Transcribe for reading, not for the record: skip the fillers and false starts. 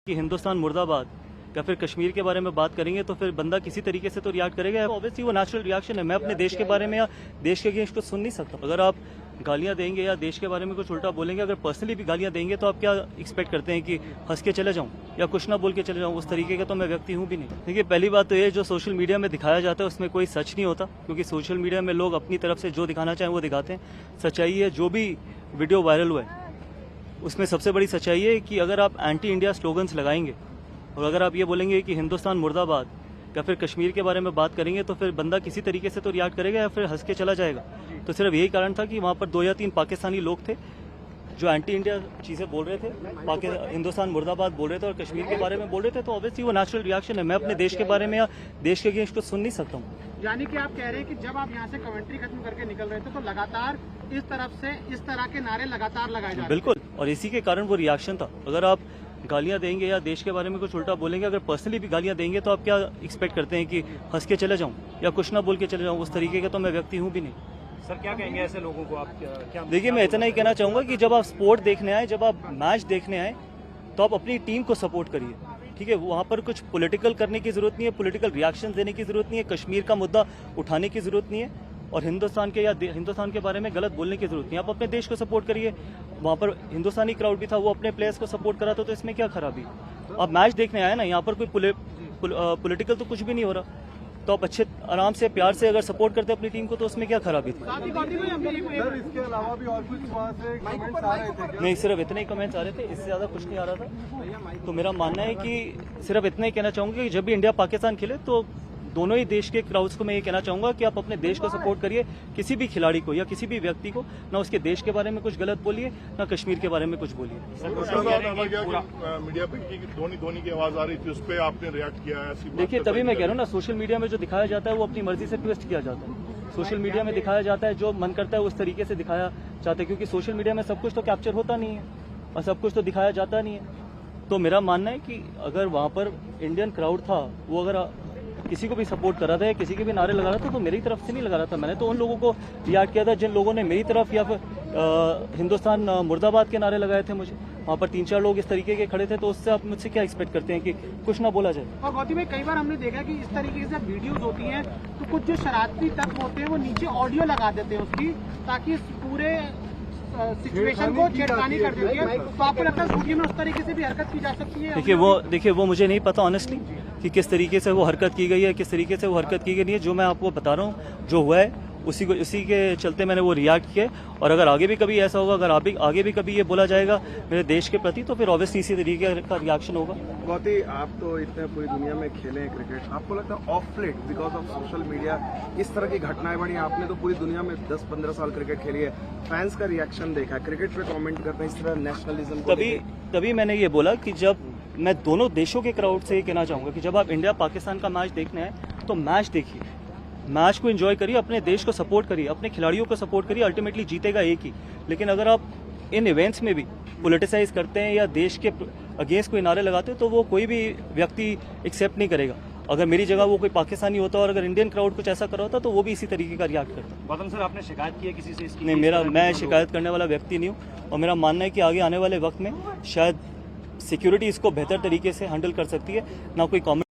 कि हिंदुस्तान मुर्दाबाद या फिर कश्मीर के बारे में बात करेंगे तो फिर बंदा किसी तरीके से तो रिएक्ट करेगा। ऑब्वियसली वो नेचुरल रिएक्शन है। मैं अपने देश के बारे में या देश के अगेंस्ट कुछ सुन नहीं सकता। अगर आप गालियां देंगे या देश के बारे में कुछ उल्टा बोलेंगे, अगर पर्सनली भी गालियां देंगे तो आप क्या एक्सपेक्ट करते हैं कि हंस के चले जाऊं या कुछ ना बोल के चले जाऊं? उस तरीके का तो मैं व्यक्ति हूं भी नहीं। देखिए, पहली बात तो ये, जो सोशल मीडिया में दिखाया जाता है उसमें कोई सच नहीं होता, क्योंकि सोशल मीडिया में लोग अपनी तरफ से जो दिखाना चाहें वो दिखाते हैं। सच्चाई है, जो भी वीडियो वायरल हुआ है उसमें सबसे बड़ी सच्चाई है कि अगर आप एंटी इंडिया स्लोगन्स लगाएंगे और अगर आप ये बोलेंगे कि हिंदुस्तान मुर्दाबाद या फिर कश्मीर के बारे में बात करेंगे तो फिर बंदा किसी तरीके से तो रिएक्ट करेगा या फिर हंस के चला जाएगा। तो सिर्फ यही कारण था कि वहाँ पर 2 या 3 पाकिस्तानी लोग थे जो एंटी इंडिया चीज़ें बोल रहे थे, हिंदुस्तान मुर्दाबाद बोल रहे थे और कश्मीर के बारे में बोल रहे थे। तो ऑब्वियसली वो नेचुरल रिएक्शन है। मैं अपने देश के बारे में या देश के अगेंस्ट कुछ सुन नहीं सकता हूँ। यानी कि आप कह रहे हैं कि जब आप यहाँ से कमेंट्री खत्म करके निकल रहे थे तो लगातार इस तरफ से इस तरह के नारे लगातार लगाए जा रहे थे। बिल्कुल, और इसी के कारण वो रिएक्शन था। अगर आप गालियां देंगे या देश के बारे में कुछ उल्टा बोलेंगे, अगर पर्सनली भी गालियां देंगे तो आप क्या एक्सपेक्ट करते हैं कि हंस के चले जाऊं या कुछ ना बोल के चले जाऊं? उस तरीके का तो मैं व्यक्ति हूं भी नहीं। सर, क्या कहेंगे ऐसे लोगों को आप? क्या देखिए, मैं इतना ही कहना चाहूंगा कि जब आप स्पोर्ट देखने आए, जब आप मैच देखने आए तो आप अपनी टीम को सपोर्ट करिए, ठीक है? वहाँ पर कुछ पॉलिटिकल करने की जरूरत नहीं है, पॉलिटिकल रिएक्शन देने की जरूरत नहीं है, कश्मीर का मुद्दा उठाने की जरूरत नहीं है और हिंदुस्तान के या हिंदुस्तान के बारे में गलत बोलने की जरूरत नहीं है। आप अपने देश को सपोर्ट करिए। वहाँ पर हिंदुस्तानी क्राउड भी था, वो अपने प्लेयर्स को सपोर्ट करा था, तो इसमें क्या खराबी? आप मैच देखने आए ना, यहाँ पर कोई पॉलिटिकल तो कुछ भी नहीं हो रहा। तो आप अच्छे आराम से प्यार से अगर सपोर्ट करते अपनी टीम को तो उसमें क्या खराबी थी? इसके अलावा भी और कुछ वहाँ से कमेंट्स आ रहे थे? नहीं, सिर्फ इतने ही कमेंट्स आ रहे थे, इससे ज्यादा कुछ नहीं आ रहा था। तो मेरा मानना है कि सिर्फ इतना ही कहना चाहूंगा कि जब भी इंडिया पाकिस्तान खेले तो दोनों ही देश के क्राउड्स को मैं ये कहना चाहूंगा कि आप अपने देश को सपोर्ट करिए। किसी भी खिलाड़ी को या किसी भी व्यक्ति को ना उसके देश के बारे में कुछ गलत बोलिए, ना कश्मीर के बारे में कुछ बोलिए। मीडिया पे धोनी की आवाज आ रही थी, उस पर आपने रिएक्ट किया है? देखिए, तभी मैं कह रहा हूँ ना, सोशल मीडिया में जो दिखाया जाता है वो अपनी मर्जी से ट्विस्ट किया जाता है। सोशल मीडिया में दिखाया जाता है जो मन करता है उस तरीके से दिखाया जाता है, क्योंकि सोशल मीडिया में सब कुछ तो कैप्चर होता नहीं है और सब कुछ तो दिखाया जाता नहीं है। तो मेरा मानना है कि अगर वहाँ पर इंडियन क्राउड था, वो अगर किसी को भी सपोर्ट कर रहा था या किसी के भी नारे लगा रहा था तो मेरी तरफ से नहीं लगा रहा था। मैंने तो उन लोगों को रिएक्ट किया था जिन लोगों ने मेरी तरफ या फिर हिंदुस्तान मुर्दाबाद के नारे लगाए थे। मुझे वहाँ पर 3-4 लोग इस तरीके के खड़े थे, तो उससे आप मुझसे क्या एक्सपेक्ट करते हैं कि कुछ ना बोला जाए? और गौतम भाई, कई बार हमने देखा कि इस तरीके से वीडियोज होती हैं तो कुछ जो शरारती तत्व होते हैं वो नीचे ऑडियो लगा देते हैं उसकी, ताकि इस पूरे सिचुएशन को छेड़खानी कर देती है। तो आपको लगता है वीडियो में उस तरीके से भी हरकत की जा सकती है? देखिए वो मुझे नहीं पता ऑनेस्टली कि किस तरीके से वो हरकत की गई है, किस तरीके से वो हरकत की गई है। जो मैं आपको बता रहा हूँ जो हुआ है उसी के चलते मैंने वो रिएक्ट किया। और अगर आगे भी कभी ऐसा होगा, अगर आगे भी कभी ये बोला जाएगा मेरे देश के प्रति, तो फिर ऑब्वियसली इसी तरीके का रिएक्शन होगा। गौती, आप तो इतने पूरी दुनिया में खेले हैं क्रिकेट, आपको लगता है of late because of social media इस तरह की घटनाएं बढ़ी? आपने तो पूरी दुनिया में 10-15 साल क्रिकेट खेली है, फैंस का रिएक्शन देखा, क्रिकेट पे कमेंट करते हैं इस तरह नेशनलिज्म। तभी मैंने ये बोला कि जब मैं दोनों देशों के क्राउड से ये कहना चाहूंगा कि जब आप इंडिया पाकिस्तान का मैच देखने आए तो मैच देखिए, मैच को एंजॉय करिए, अपने देश को सपोर्ट करिए, अपने खिलाड़ियों को सपोर्ट करिए। अल्टीमेटली जीतेगा एक ही। लेकिन अगर आप इन इवेंट्स में भी पॉलिटिसाइज करते हैं या देश के अगेंस्ट कोई नारे लगाते हैं तो वो कोई भी व्यक्ति एक्सेप्ट नहीं करेगा। अगर मेरी जगह वो कोई पाकिस्तानी होता और अगर इंडियन क्राउड कुछ ऐसा कर रहा होता तो वो भी इसी तरीके का रिएक्ट करता। गौतम सर, आपने शिकायत की है किसी से इसकी? नहीं, मैं शिकायत करने वाला व्यक्ति नहीं हूँ और मेरा मानना है कि आगे आने वाले वक्त में शायद सिक्योरिटी इसको बेहतर तरीके से हैंडल कर सकती है। ना कोई कॉमेंट